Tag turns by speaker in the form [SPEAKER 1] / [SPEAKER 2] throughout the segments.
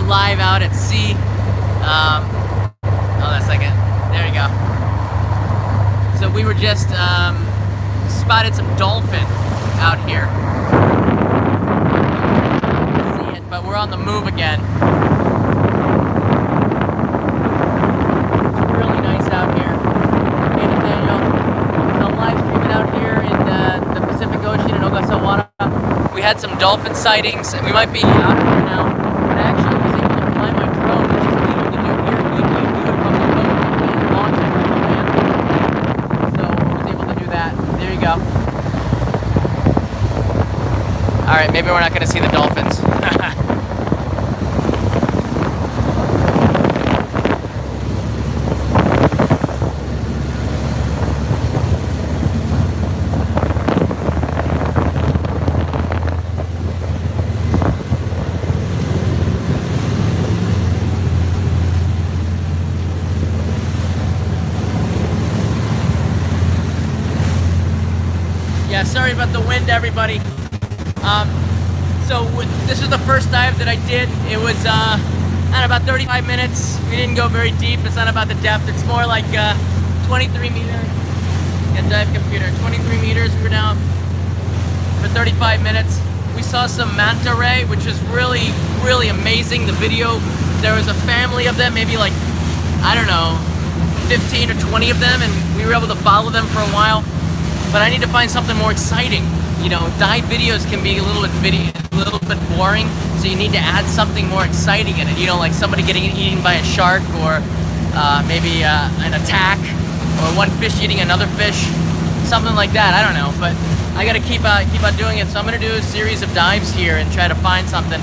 [SPEAKER 1] live out at sea. Hold on a second. There you go. So we were just spotted some dolphin out here. See it, but we're on the move again. It's really nice out here. Hey Nathaniel, I'm live streaming out here in the Pacific Ocean in Ogasawara. We had some dolphin sightings, and we might be out of here now. But I actually was able to fly my drone, which is legal to do here. You do it from the boat and launch it from the land. So I was able to do that. There you go. All right, maybe we're not going to see the dolphins. Yeah, sorry about the wind, everybody. So this was the first dive that I did. It was at about 35 minutes. We didn't go very deep. It's not about the depth. It's more like 23 meters. And dive computer, 23 meters. We were down for 35 minutes. We saw some manta ray, which was really, really amazing. The video, there was a family of them, maybe like, I don't know, 15 or 20 of them, and we were able to follow them for a while. But I need to find something more exciting. You know, dive videos can be a little bit boring, so you need to add something more exciting in it. You know, like somebody getting eaten by a shark, or maybe an attack, or one fish eating another fish, something like that. I don't know, but I gotta keep on doing it. So I'm gonna do a series of dives here and try to find something.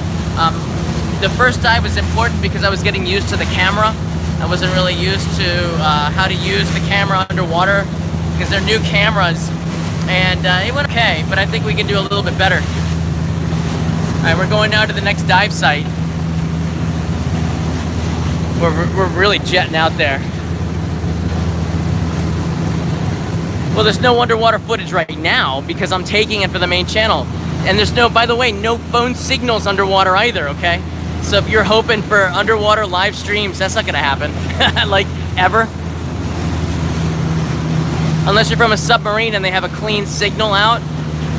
[SPEAKER 1] The first dive was important because I was getting used to the camera. I wasn't really used to how to use the camera underwater, because they're new cameras, and it went okay, but I think we can do a little bit better. Alright, we're going now to the next dive site. We're really jetting out there. Well, there's no underwater footage right now because I'm taking it for the main channel. And there's no, by the way, no phone signals underwater either, okay? So if you're hoping for underwater live streams, that's not gonna happen. Like, ever. Unless you're from a submarine and they have a clean signal out,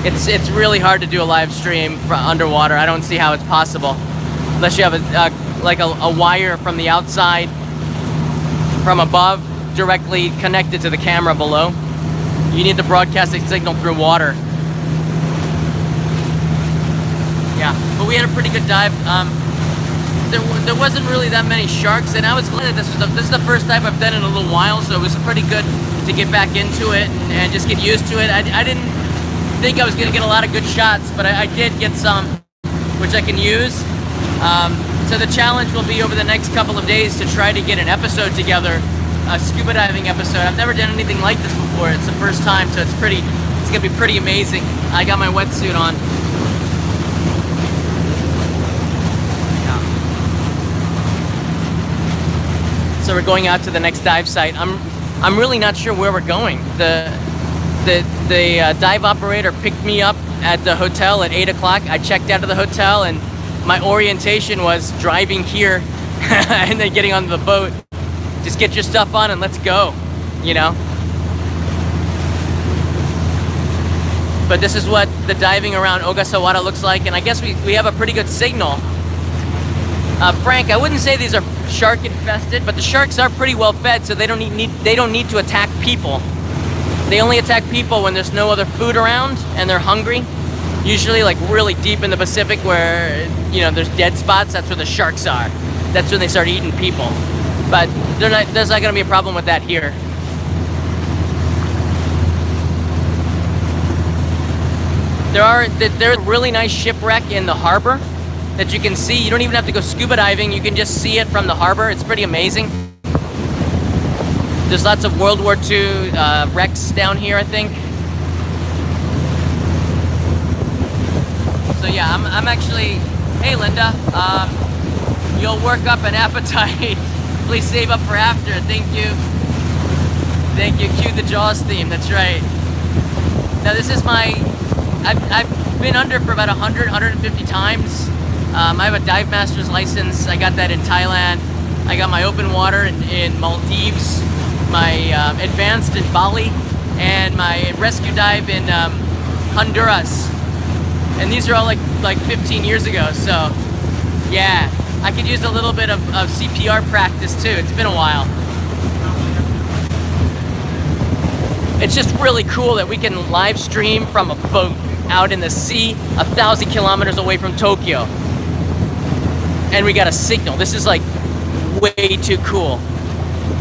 [SPEAKER 1] it's really hard to do a live stream for underwater. I don't see how it's possible. Unless you have a wire from the outside, from above, directly connected to the camera below. You need the broadcasting signal through water. Yeah, but we had a pretty good dive. There wasn't really that many sharks, and I was glad that this is the first dive I've done in a little while, so it was pretty good to get back into it and just get used to it. I didn't think I was going to get a lot of good shots, but I did get some, which I can use. So the challenge will be over the next couple of days to try to get an episode together, a scuba diving episode. I've never done anything like this before. It's the first time, so it's going to be pretty amazing. I got my wetsuit on. So we're going out to the next dive site. I'm really not sure where we're going. The dive operator picked me up at the hotel at 8 o'clock. I checked out of the hotel, and my orientation was driving here and then getting on the boat. Just get your stuff on and let's go, you know? But this is what the diving around Ogasawara looks like, and I guess we have a pretty good signal. Frank, I wouldn't say these are shark infested, but the sharks are pretty well fed, so they don't need to attack people. They only attack people when there's no other food around and they're hungry. Usually like really deep in the Pacific where, you know, there's dead spots, that's where the sharks are. That's when they start eating people. But there's not gonna be a problem with that here. There's a really nice shipwreck in the harbor that you can see. You don't even have to go scuba diving, you can just see it from the harbor. It's pretty amazing. There's lots of World War II wrecks down here, I think. So yeah, I'm actually, hey Linda, you'll work up an appetite. Please save up for after, thank you. Thank you, cue the Jaws theme, that's right. Now this is my, I've been under for about 100, 150 times. I have a dive master's license. I got that in Thailand. I got my open water in Maldives, my advanced in Bali, and my rescue dive in Honduras. And these are all like 15 years ago, so yeah. I could use a little bit of CPR practice too. It's been a while. It's just really cool that we can live stream from a boat out in the sea 1,000 kilometers away from Tokyo. And we got a signal. This is like way too cool.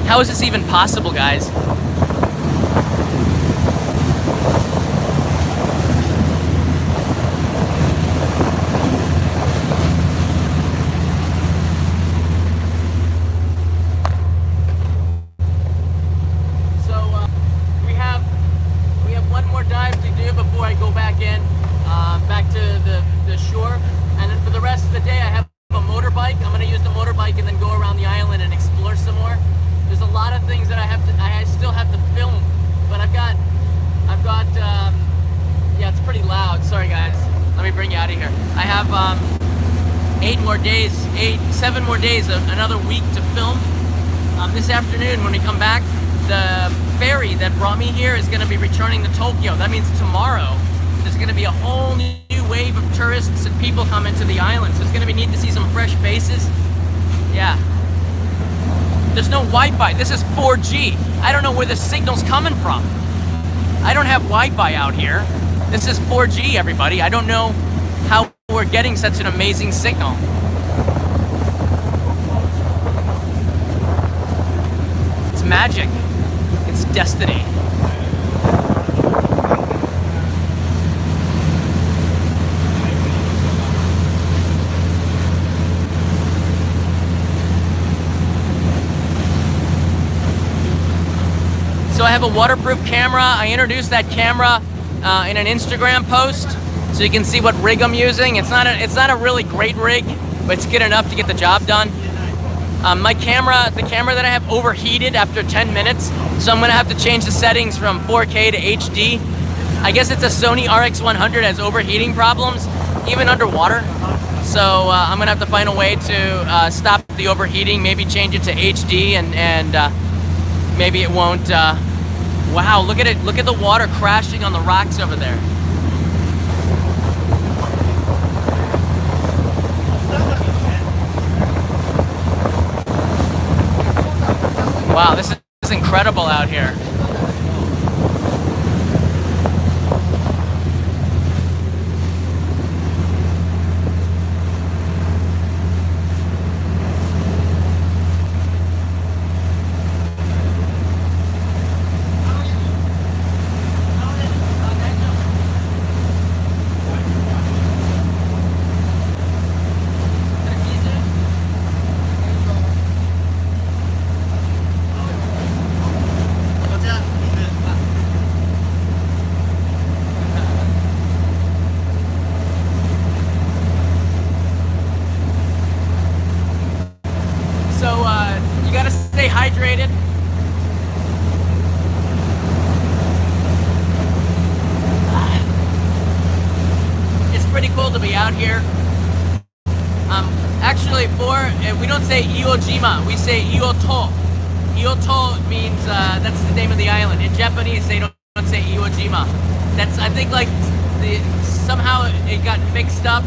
[SPEAKER 1] How is this even possible, guys? Seven more days, another week to film. This afternoon when we come back, the ferry that brought me here is going to be returning to Tokyo. That means tomorrow there's going to be a whole new wave of tourists and people coming to the islands. So it's going to be neat to see some fresh faces. Yeah. There's no Wi-Fi. This is 4G. I don't know where the signal's coming from. I don't have Wi-Fi out here. This is 4G, everybody. I don't know how we're getting such an amazing signal. It's magic. It's destiny. So I have a waterproof camera. I introduced that camera in an Instagram post, so you can see what rig I'm using. It's not a really great rig, but it's good enough to get the job done. The camera that I have overheated after 10 minutes, so I'm gonna have to change the settings from 4K to HD. I guess it's a Sony RX100 has overheating problems, even underwater. So I'm gonna have to find a way to stop the overheating, maybe change it to HD, and maybe it won't. Wow, look at it! Look at the water crashing on the rocks over there. Wow, this is incredible out here. Hydrated. It's pretty cool to be out here. Actually, we don't say Iojima, we say Ioto. Ioto means that's the name of the island. In Japanese, they don't say Iojima. That's, I think, like somehow it got mixed up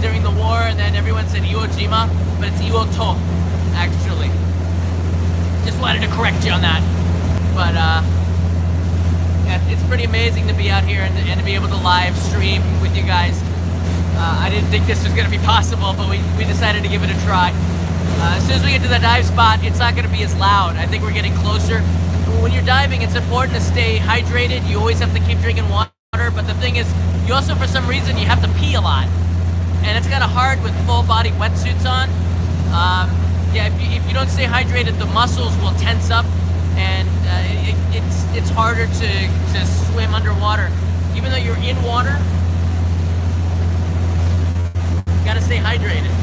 [SPEAKER 1] during the war, and then everyone said Iojima, but it's Ioto, actually. Just wanted to correct you on that. But yeah, it's pretty amazing to be out here and to be able to live stream with you guys. I didn't think this was going to be possible, but we decided to give it a try. As soon as we get to the dive spot, it's not going to be as loud. I think we're getting closer. When you're diving, it's important to stay hydrated. You always have to keep drinking water, but the thing is, you also, for some reason, you have to pee a lot. And it's kind of hard with full body wetsuits on. Yeah, if you don't stay hydrated, the muscles will tense up, and it's harder to swim underwater. Even though you're in water, you gotta stay hydrated.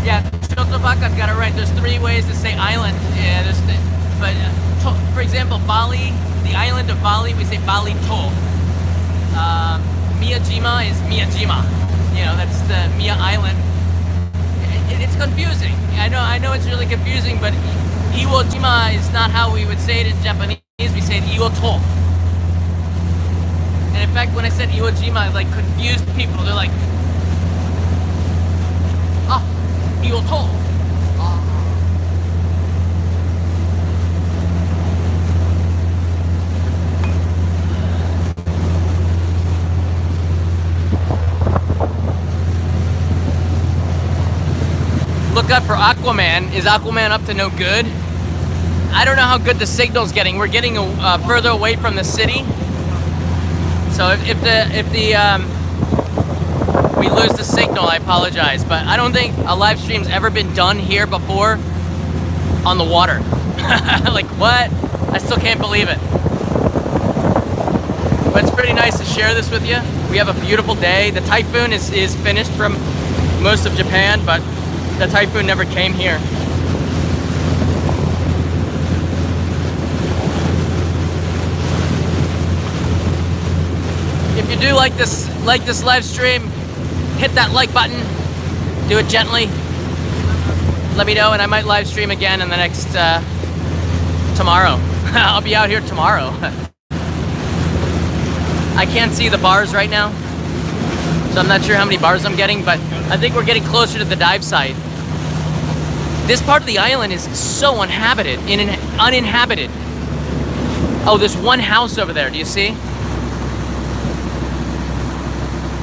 [SPEAKER 1] Yeah, Shotobaka's got it right. There's three ways to say island. Yeah, but for example, Bali, the island of Bali, we say Bali to. Miyajima is Miyajima. You know, that's the Mia Island. It's confusing. I know it's really confusing, but Iwo Jima is not how we would say it in Japanese. We say it Iwo to. And in fact, when I said Iwo Jima, it like confused people. They're like, ah, Iwo to. Look up for Aquaman. Is Aquaman up to no good? I don't know how good the signal's getting. We're getting further away from the city. So if we lose the signal, I apologize. But I don't think a live stream's ever been done here before on the water. Like what? I still can't believe it. But it's pretty nice to share this with you. We have a beautiful day. The typhoon is finished from most of Japan, but the typhoon never came here. If you do like this live stream, hit that like button. Do it gently. Let me know, and I might live stream again in the next tomorrow. I'll be out here tomorrow. I can't see the bars right now, so I'm not sure how many bars I'm getting, but I think we're getting closer to the dive site. This part of the island is so uninhabited. Oh, there's one house over there. Do you see?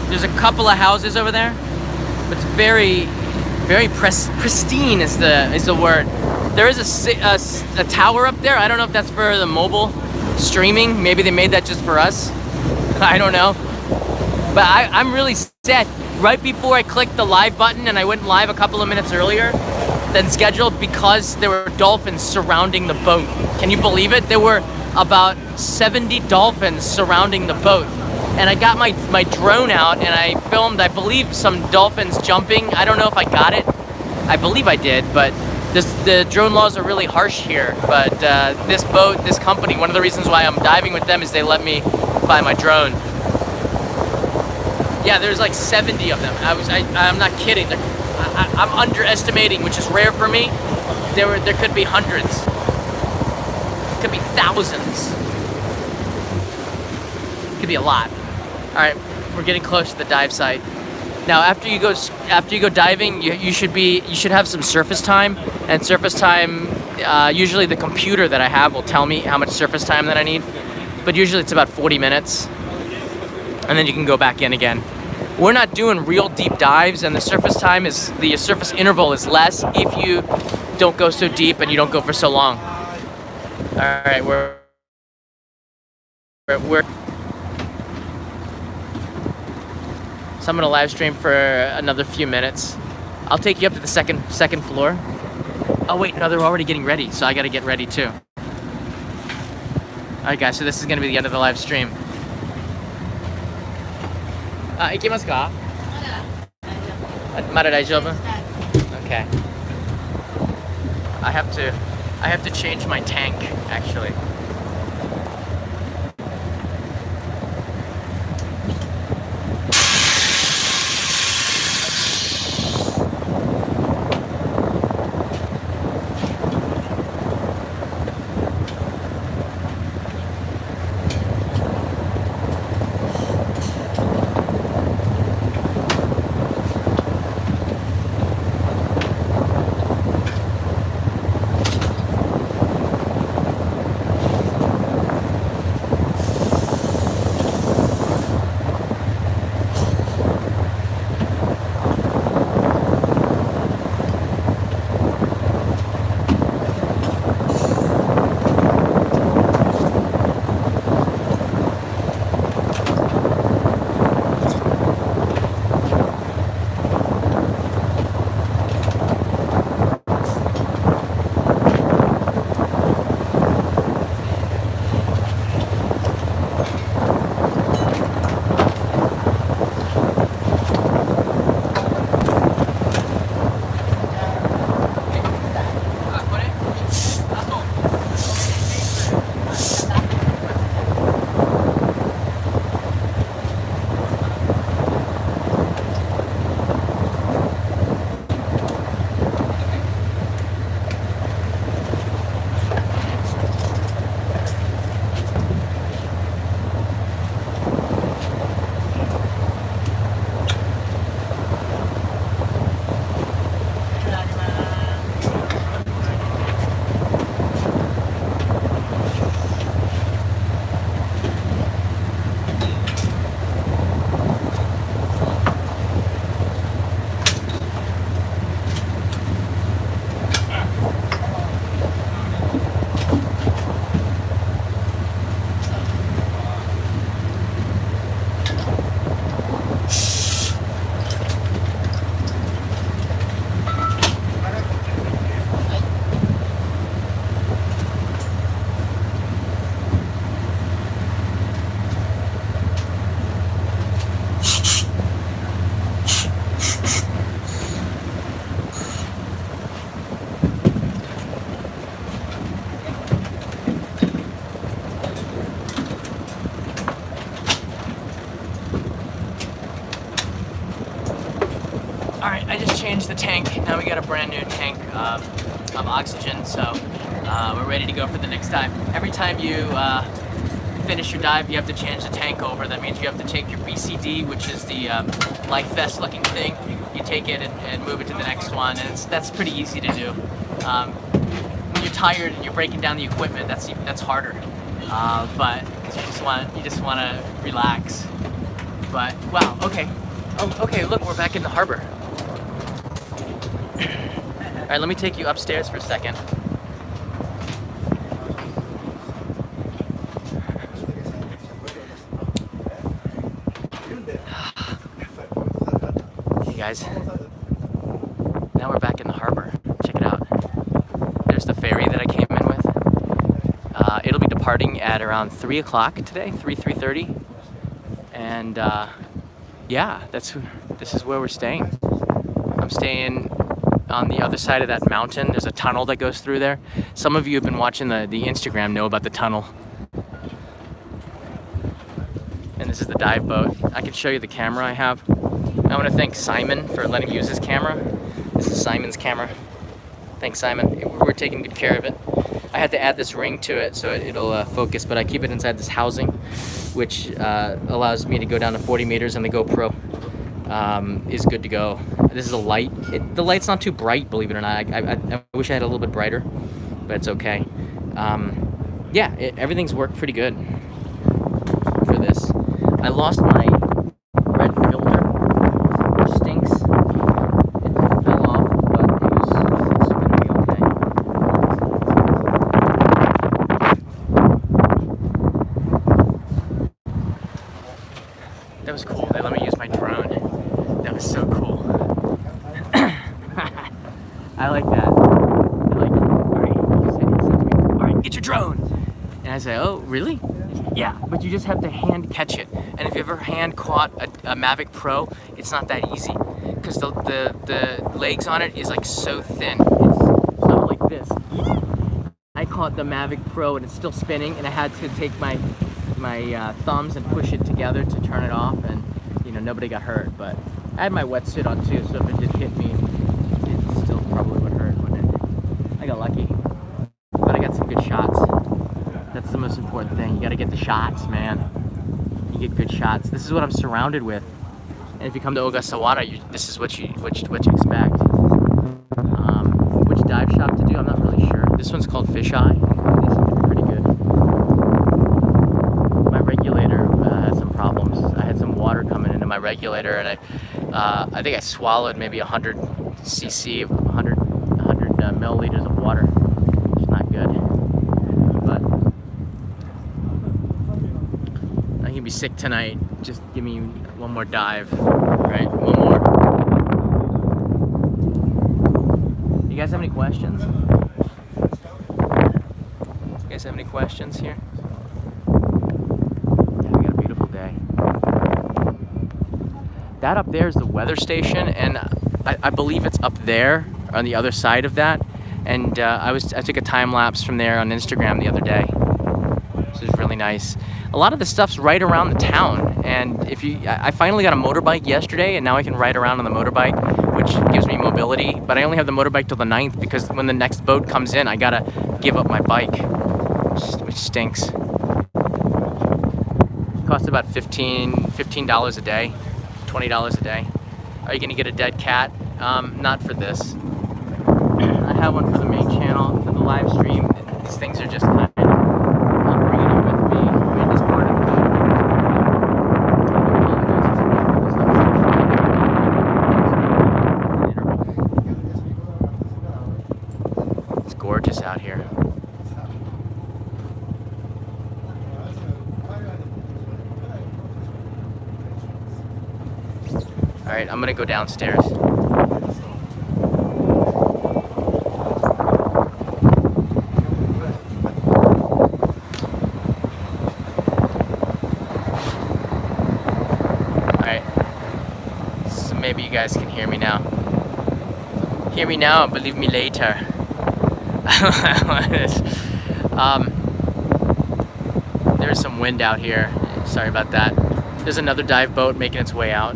[SPEAKER 1] There's a couple of houses over there, but it's very pristine is the word. There is a tower up there. I don't know if that's for the mobile streaming. Maybe they made that just for us. I don't know. But I'm really set. Right before I clicked the live button, and I went live a couple of minutes earlier than scheduled because there were dolphins surrounding the boat. Can you believe it? There were about 70 dolphins surrounding the boat. And I got my drone out and I filmed, I believe, some dolphins jumping. I don't know if I got it. I believe I did, but the drone laws are really harsh here. But this boat, this company, one of the reasons why I'm diving with them is they let me fly my drone. Yeah, there's like 70 of them. I'm not kidding. I'm underestimating, which is rare for me. There could be hundreds. Could be thousands. Could be a lot. All right, we're getting close to the dive site. Now, after you go diving, you should have some surface time. And surface time, usually the computer that I have will tell me how much surface time that I need. But usually it's about 40 minutes, and then you can go back in again. We're not doing real deep dives, and the surface interval is less if you don't go so deep and you don't go for so long. All right, we're so I'm gonna live stream for another few minutes. I'll take you up to the second floor. Oh wait, no, they're already getting ready, so I gotta get ready too. All right, guys, so this is gonna be the end of the live stream. 行きますか? まだ大丈夫? Okay. I have to change my tank, actually. finished the tank. Now we got a brand new tank of oxygen, so we're ready to go for the next dive. Every time you finish your dive, you have to change the tank over. That means you have to take your BCD, which is the life vest looking thing. You take it and move it to the next one, and that's pretty easy to do. When you're tired and you're breaking down the equipment, that's harder. But because you just want to relax. But wow, okay. Oh, okay, look, we're back in the harbor. All right, let me take you upstairs for a second. Hey guys, now we're back in the harbor. Check it out. There's the ferry that I came in with. It'll be departing at around 3 o'clock today, 3:30. And yeah, this is where we're staying. I'm staying on the other side of that mountain. There's a tunnel that goes through there. Some of you have been watching the Instagram know about the tunnel. And this is the dive boat. I can show you the camera I have. I want to thank Simon for letting me use his camera. This is Simon's camera. Thanks, Simon. We're taking good care of it. I had to add this ring to it so it'll focus, but I keep it inside this housing, which allows me to go down to 40 meters, and the GoPro is good to go. This is a light. The light's not too bright, believe it or not. I wish I had a little bit brighter, but it's okay. Yeah, everything's worked pretty good for this. I lost my red filter, which stinks. It fell off, but it's gonna be okay. That was cool. They let me use my drone. That was so cool. I like that. They're like, he said to me, all right, get your drone. And I say, oh, really? Yeah, but you just have to hand catch it. And if you ever hand caught a Mavic Pro, it's not that easy because the legs on it is like so thin. It's not like this. I caught the Mavic Pro and it's still spinning, and I had to take my thumbs and push it together to turn it off, and you know, nobody got hurt. But I had my wetsuit on too, so if it did hit me, it still probably would hurt, wouldn't it? I got lucky, but I got some good shots. That's the most important thing. You got to get the shots, man. You get good shots. This is what I'm surrounded with. And if you come to Ogasawara, this is what you expect. Which dive shop to do, I'm not really sure. This one's called Fish Eye. They seem to be pretty good. My regulator had some problems. I had some water coming into my regulator, and I think I swallowed maybe 100 cc, 100 milliliters of water. It's not good. But I'm gonna be sick tonight. Just give me one more dive, right? One more. You guys have any questions? You guys have any questions here? Yeah, we got a beautiful day. That up there is the weather station, and I believe it's up there on the other side of that. And I took a time lapse from there on Instagram the other day. This is really nice. A lot of the stuff's right around the town, and I finally got a motorbike yesterday, and now I can ride around on the motorbike, which gives me mobility. But I only have the motorbike till the 9th because when the next boat comes in, I gotta give up my bike, which stinks. It costs about $15 a day, $20 a day. Are you gonna get a dead cat? Not for this. I have one for the main channel, for the live stream. These things are just kind of, I'm bringing it with me. Wind is part of it. It's gorgeous out here. All right, I'm gonna go downstairs. Maybe you guys can hear me now. Hear me now and believe me later. There's some wind out here. Sorry about that. There's another dive boat making its way out.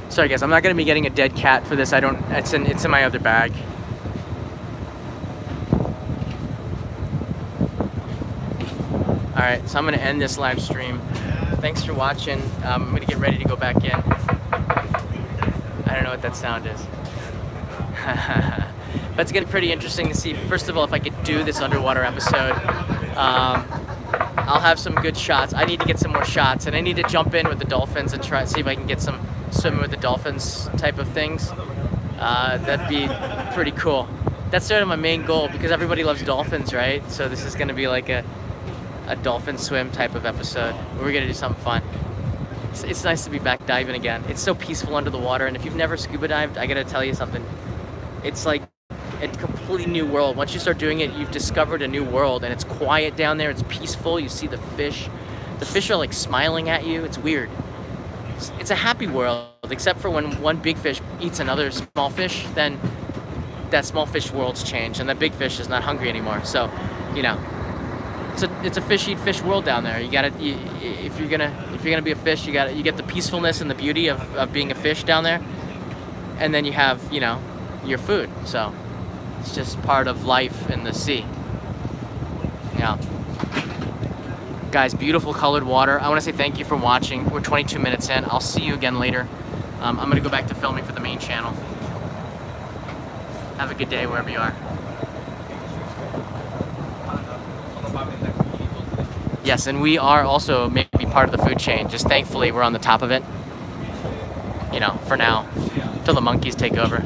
[SPEAKER 1] Sorry guys, I'm not gonna be getting a dead cat for this. It's in my other bag. All right, so I'm gonna end this live stream. Thanks for watching. I'm gonna get ready to go back in. I don't know what that sound is. But it's gonna be pretty interesting to see, first of all, if I could do this underwater episode. I'll have some good shots. I need to get some more shots, and I need to jump in with the dolphins and try to see if I can get some swimming with the dolphins type of things. That'd be pretty cool. That's sort of my main goal, because everybody loves dolphins, right? So this is gonna be like a dolphin swim type of episode. We're gonna do something fun. It's nice to be back diving again. It's so peaceful under the water, and if you've never scuba dived, I gotta tell you something. It's like a completely new world. Once you start doing it, you've discovered a new world, and it's quiet down there. It's peaceful. You see the fish. The fish are like smiling at you. It's weird. It's a happy world, except for when one big fish eats another small fish, then that small fish world's changed, and that big fish is not hungry anymore. So, you know, it's a fish eat fish world down there. If you're gonna be a fish, you get the peacefulness and the beauty of being a fish down there, and then you have, you know, your food. So it's just part of life in the sea. Yeah. Guys, beautiful colored water. I want to say thank you for watching. We're 22 minutes in. I'll see you again later. I'm going to go back to filming for the main channel. Have a good day wherever you are. Yes, and we are also maybe part of the food chain. Just thankfully, we're on the top of it. You know, for now, till the monkeys take over.